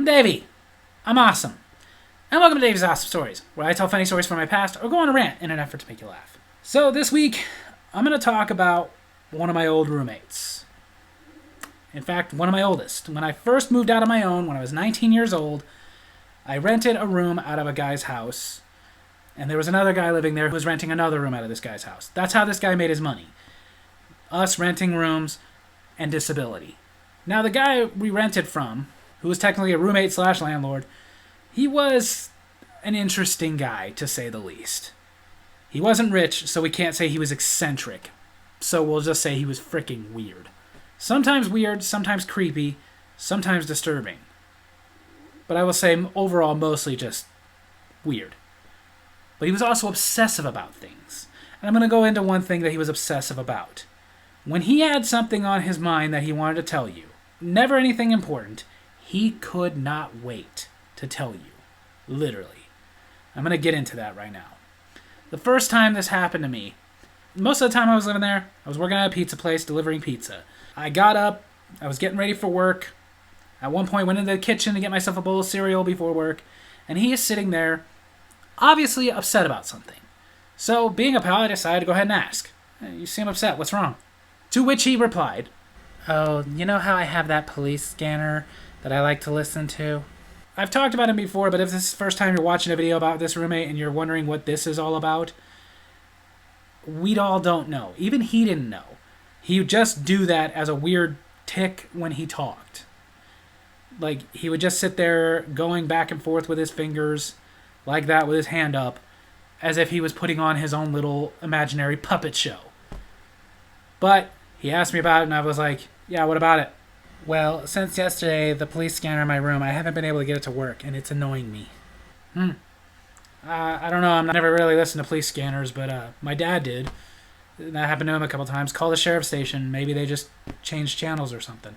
I'm Davy. I'm awesome. And welcome to Davy's Awesome Stories, where I tell funny stories from my past or go on a rant in an effort to make you laugh. So this week, I'm going to talk about one of my old roommates. In fact, one of my oldest. When I first moved out on my own, when I was 19 years old, I rented a room out of a guy's house. And there was another guy living there who was renting another room out of this guy's house. That's how this guy made his money. Us renting rooms and disability. Now, the guy we rented from, who was technically a roommate / landlord, he was an interesting guy, to say the least. He wasn't rich, so we can't say he was eccentric. So we'll just say he was freaking weird. Sometimes weird, sometimes creepy, sometimes disturbing. But I will say overall mostly just weird. But he was also obsessive about things. And I'm going to go into one thing that he was obsessive about. When he had something on his mind that he wanted to tell you, never anything important, he could not wait to tell you. Literally. I'm going to get into that right now. The first time this happened to me, most of the time I was living there, I was working at a pizza place delivering pizza. I got up, I was getting ready for work. At one point went into the kitchen to get myself a bowl of cereal before work, and he is sitting there, obviously upset about something. So, being a pal, I decided to go ahead and ask. You seem upset, what's wrong? To which he replied, "Oh, you know how I have that police scanner that I like to listen to?" I've talked about him before, but if this is the first time you're watching a video about this roommate and you're wondering what this is all about, we all don't know. Even he didn't know. He would just do that as a weird tick when he talked. Like, he would just sit there going back and forth with his fingers, like that, with his hand up, as if he was putting on his own little imaginary puppet show. But he asked me about it, and I was like, yeah, what about it? Well, since yesterday, the police scanner in my room, I haven't been able to get it to work, and it's annoying me. I don't know, I've never really listened to police scanners, but my dad did. That happened to him a couple times. Call the sheriff's station. Maybe they just changed channels or something.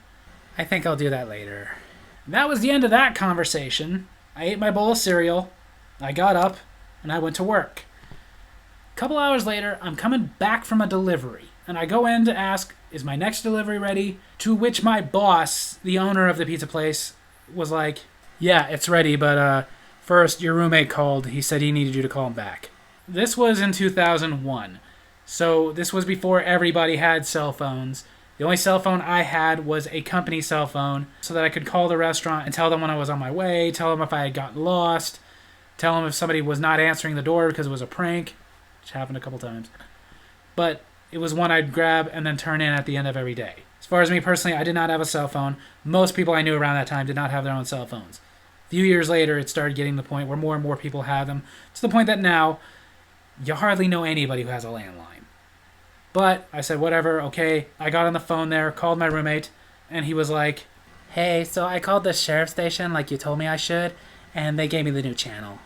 I think I'll do that later. That was the end of that conversation. I ate my bowl of cereal. I got up, and I went to work. A couple hours later, I'm coming back from a delivery, and I go in to ask, is my next delivery ready? To which my boss, the owner of the pizza place, was like, yeah, it's ready, but first, your roommate called. He said he needed you to call him back. This was in 2001. So this was before everybody had cell phones. The only cell phone I had was a company cell phone so that I could call the restaurant and tell them when I was on my way, tell them if I had gotten lost, tell them if somebody was not answering the door because it was a prank, which happened a couple times. But it was one I'd grab and then turn in at the end of every day. As far as me personally, I did not have a cell phone. Most people I knew around that time did not have their own cell phones. A few years later, it started getting to the point where more and more people have them, to the point that now, you hardly know anybody who has a landline. But I said, whatever, okay. I got on the phone there, called my roommate, and he was like, hey, so I called the sheriff's station like you told me I should, and they gave me the new channel.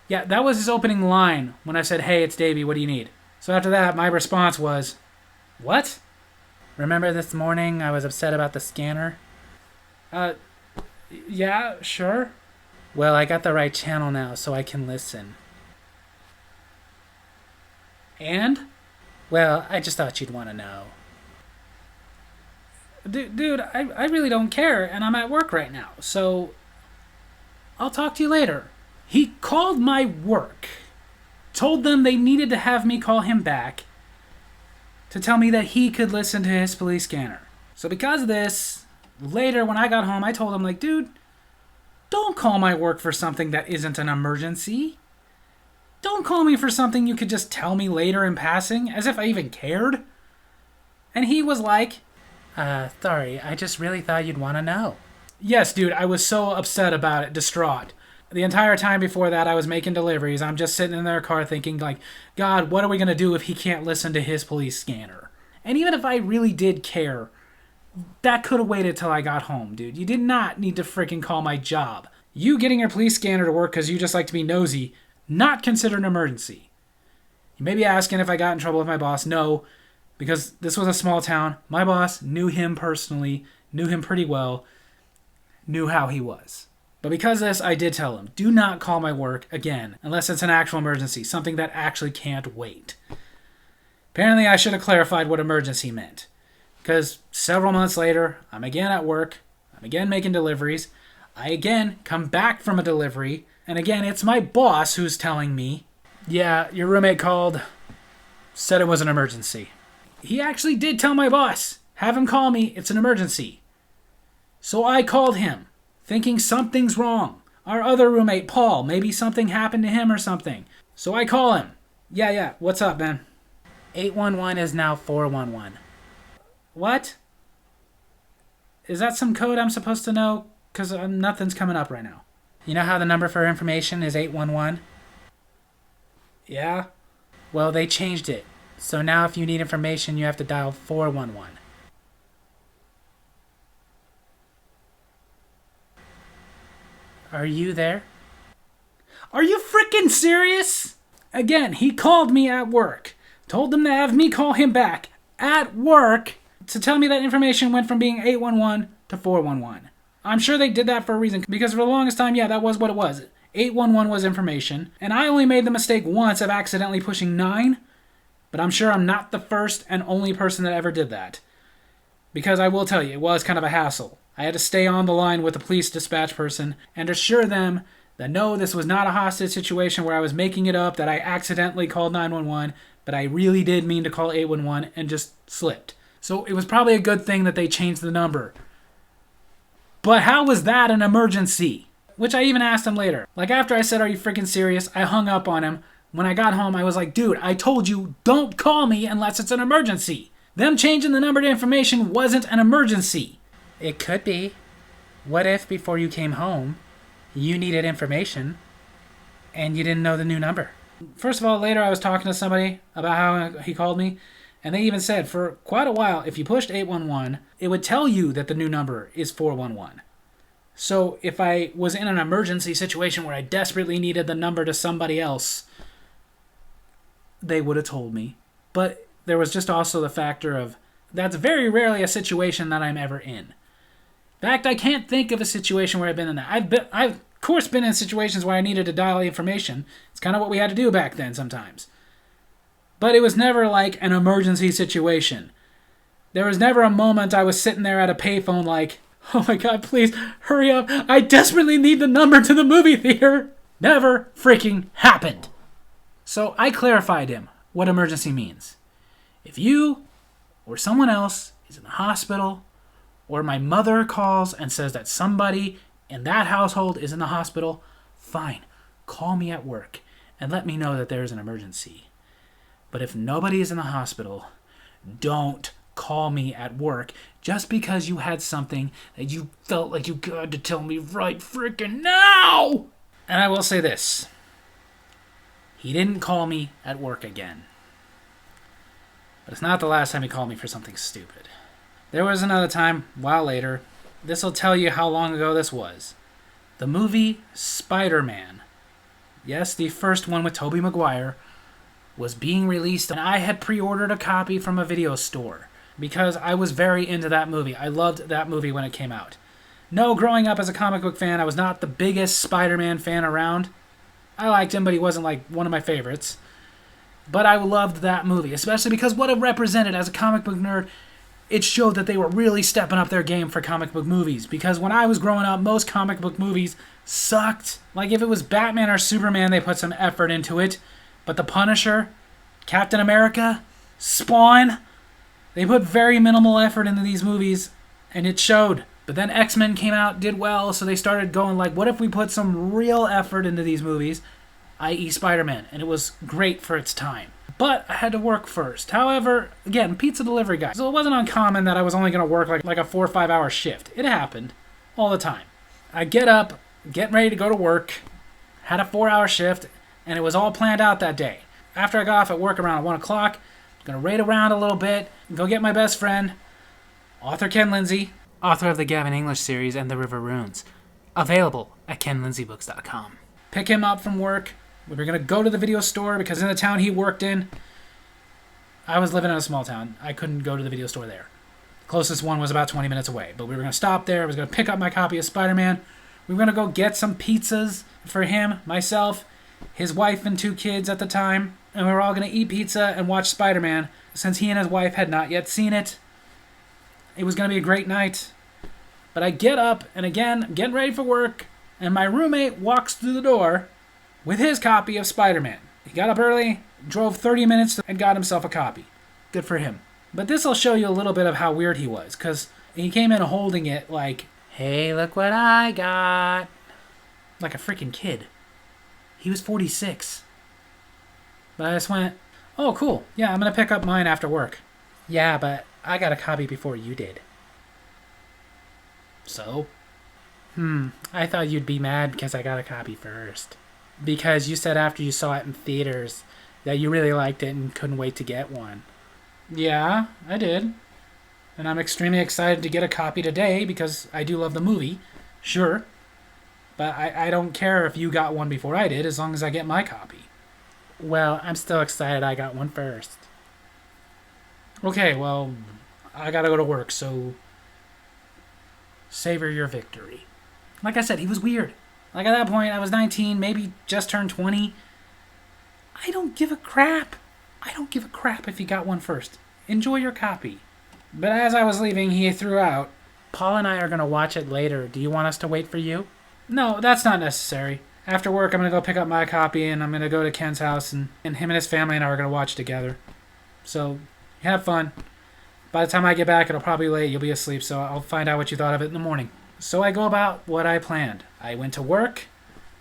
Yeah, that was his opening line when I said, hey, it's Davy, what do you need? So after that, my response was, what? Remember this morning I was upset about the scanner? Yeah, sure. Well, I got the right channel now, so I can listen. And? Well, I just thought you'd want to know. Dude, I really don't care, and I'm at work right now, so I'll talk to you later. He called my work, told them they needed to have me call him back to tell me that he could listen to his police scanner. So because of this, later when I got home, I told him, like, dude, don't call my work for something that isn't an emergency. Don't call me for something you could just tell me later in passing, as if I even cared. And he was like, sorry, I just really thought you'd want to know. Yes, dude, I was so upset about it, distraught. The entire time before that, I was making deliveries. I'm just sitting in their car thinking, like, God, what are we going to do if he can't listen to his police scanner? And even if I really did care, that could have waited till I got home, dude. You did not need to freaking call my job. You getting your police scanner to work because you just like to be nosy, not considered an emergency. You may be asking if I got in trouble with my boss. No, because this was a small town. My boss knew him personally, knew him pretty well, knew how he was. But because of this, I did tell him, do not call my work again, unless it's an actual emergency, something that actually can't wait. Apparently, I should have clarified what emergency meant. Because several months later, I'm again at work, I'm again making deliveries, I again come back from a delivery, and again, it's my boss who's telling me, yeah, your roommate called, said it was an emergency. He actually did tell my boss, have him call me, it's an emergency. So I called him, thinking something's wrong. Our other roommate, Paul, maybe something happened to him or something. So I call him. Yeah, what's up, man? 811 is now 411. What? Is that some code I'm supposed to know? Because nothing's coming up right now. You know how the number for information is 811? Yeah? Well, they changed it. So now if you need information, you have to dial 411. Are you there? Are you freaking serious? Again, he called me at work. Told them to have me call him back at work to tell me that information went from being 811 to 411. I'm sure they did that for a reason, because for the longest time, yeah, that was what it was. 811 was information, and I only made the mistake once of accidentally pushing 9, but I'm sure I'm not the first and only person that ever did that. Because I will tell you, it was kind of a hassle. I had to stay on the line with the police dispatch person and assure them that no, this was not a hostage situation where I was making it up, that I accidentally called 911, but I really did mean to call 811 and just slipped. So it was probably a good thing that they changed the number. But how was that an emergency? Which I even asked him later. Like after I said, are you freaking serious? I hung up on him. When I got home, I was like, dude, I told you, don't call me unless it's an emergency. Them changing the number to information wasn't an emergency. It could be. What if before you came home, you needed information and you didn't know the new number? First of all, later I was talking to somebody about how he called me, and they even said for quite a while, if you pushed 811, it would tell you that the new number is 411. So if I was in an emergency situation where I desperately needed the number to somebody else, they would have told me. But there was just also the factor of, that's very rarely a situation that I'm ever in. In fact, I can't think of a situation where I've been in that. I've of course been in situations where I needed to dial information. It's kind of what we had to do back then sometimes. But it was never like an emergency situation. There was never a moment I was sitting there at a payphone like, oh my God, please hurry up. I desperately need the number to the movie theater. Never freaking happened. So I clarified him what emergency means. If you or someone else is in the hospital, or my mother calls and says that somebody in that household is in the hospital, fine, call me at work and let me know that there is an emergency. But if nobody is in the hospital, don't call me at work just because you had something that you felt like you had to tell me right freaking now. And I will say this. He didn't call me at work again. But it's not the last time he called me for something stupid. There was another time, a while later. This will tell you how long ago this was. The movie Spider-Man, yes, the first one with Tobey Maguire, was being released, and I had pre-ordered a copy from a video store because I was very into that movie. I loved that movie when it came out. No, growing up as a comic book fan, I was not the biggest Spider-Man fan around. I liked him, but he wasn't like one of my favorites. But I loved that movie, especially because what it represented as a comic book nerd, it showed that they were really stepping up their game for comic book movies. Because when I was growing up, most comic book movies sucked. Like if it was Batman or Superman, they put some effort into it. But The Punisher, Captain America, Spawn, they put very minimal effort into these movies, and it showed. But then X-Men came out, did well, so they started going like, what if we put some real effort into these movies, i.e. Spider-Man, and it was great for its time. But I had to work first. However, again, pizza delivery guy. So it wasn't uncommon that I was only going to work like a 4 or 5 hour shift. It happened all the time. I get up, getting ready to go to work, had a 4-hour shift, and it was all planned out that day. After I got off at work around 1 o'clock, I'm going to raid around a little bit, go get my best friend, author Ken Lindsay, author of the Gavin English series and The River Runes, available at kenlindsaybooks.com. Pick him up from work. We were going to go to the video store because in the town he worked in, I was living in a small town. I couldn't go to the video store there. The closest one was about 20 minutes away. But we were going to stop there. I was going to pick up my copy of Spider-Man. We were going to go get some pizzas for him, myself, his wife and 2 kids at the time. And we were all going to eat pizza and watch Spider-Man since he and his wife had not yet seen it. It was going to be a great night. But I get up, and again, I'm getting ready for work, and my roommate walks through the door with his copy of Spider-Man. He got up early, drove 30 minutes, and got himself a copy. Good for him. But this will show you a little bit of how weird he was, because he came in holding it like, hey, look what I got. Like a freaking kid. He was 46. But I just went, oh, cool. Yeah, I'm going to pick up mine after work. Yeah, but I got a copy before you did. So? I thought you'd be mad because I got a copy first. Because you said after you saw it in theaters that you really liked it and couldn't wait to get one. Yeah, I did. And I'm extremely excited to get a copy today because I do love the movie. Sure. But I don't care if you got one before I did as long as I get my copy. Well, I'm still excited I got one first. Okay, well, I gotta go to work, so savor your victory. Like I said, he was weird. Like at that point, I was 19, maybe just turned 20. I don't give a crap. I don't give a crap if you got one first. Enjoy your copy. But as I was leaving, he threw out, Paul and I are going to watch it later. Do you want us to wait for you? No, that's not necessary. After work, I'm going to go pick up my copy, and I'm going to go to Ken's house, and him and his family and I are going to watch together. So, have fun. By the time I get back, it'll probably be late. You'll be asleep, so I'll find out what you thought of it in the morning. So I go about what I planned. I went to work.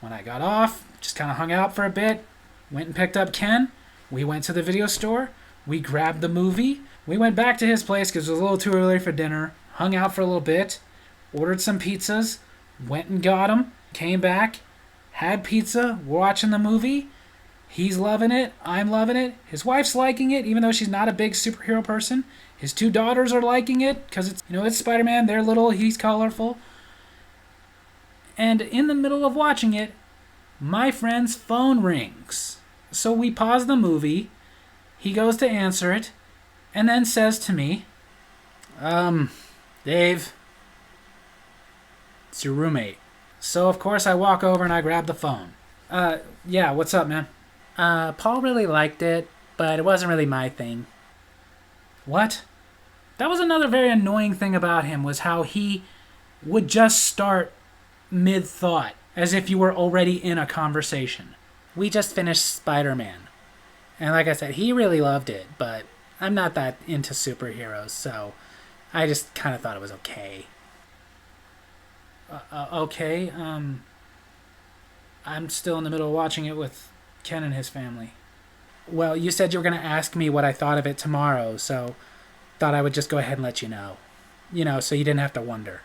When I got off, just kind of hung out for a bit. Went and picked up Ken. We went to the video store. We grabbed the movie. We went back to his place because it was a little too early for dinner. Hung out for a little bit. Ordered some pizzas. Went and got them. Came back. Had pizza. We're watching the movie. He's loving it. I'm loving it. His wife's liking it, even though she's not a big superhero person. His 2 daughters are liking it because it's Spider-Man. They're little. He's colorful. And in the middle of watching it, my friend's phone rings. So we pause the movie. He goes to answer it and then says to me, Dave, it's your roommate. So, of course, I walk over and I grab the phone. Yeah, what's up, man? Paul really liked it, but it wasn't really my thing. What? That was another very annoying thing about him, was how he would just start mid-thought, as if you were already in a conversation. We just finished Spider-Man. And like I said, he really loved it, but I'm not that into superheroes, so I just kind of thought it was okay. Okay, I'm still in the middle of watching it with Ken and his family. Well, you said you were going to ask me what I thought of it tomorrow, so thought I would just go ahead and let you know. So you didn't have to wonder.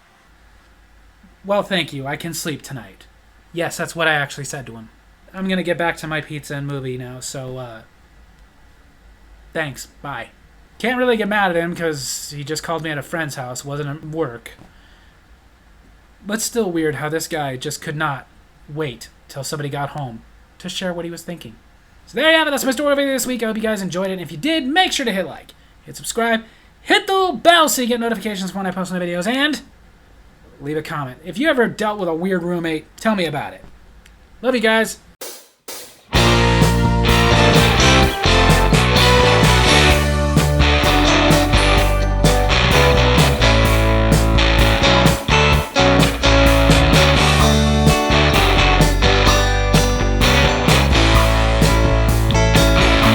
Well, thank you. I can sleep tonight. Yes, that's what I actually said to him. I'm going to get back to my pizza and movie now, so, thanks. Bye. Can't really get mad at him because he just called me at a friend's house. Wasn't at work. But still weird how this guy just could not wait till somebody got home to share what he was thinking. So there you have it. That's my story video this week. I hope you guys enjoyed it. And if you did, make sure to hit like, hit subscribe, hit the little bell so you get notifications when I post new videos, and leave a comment. If you ever dealt with a weird roommate, tell me about it. Love you guys.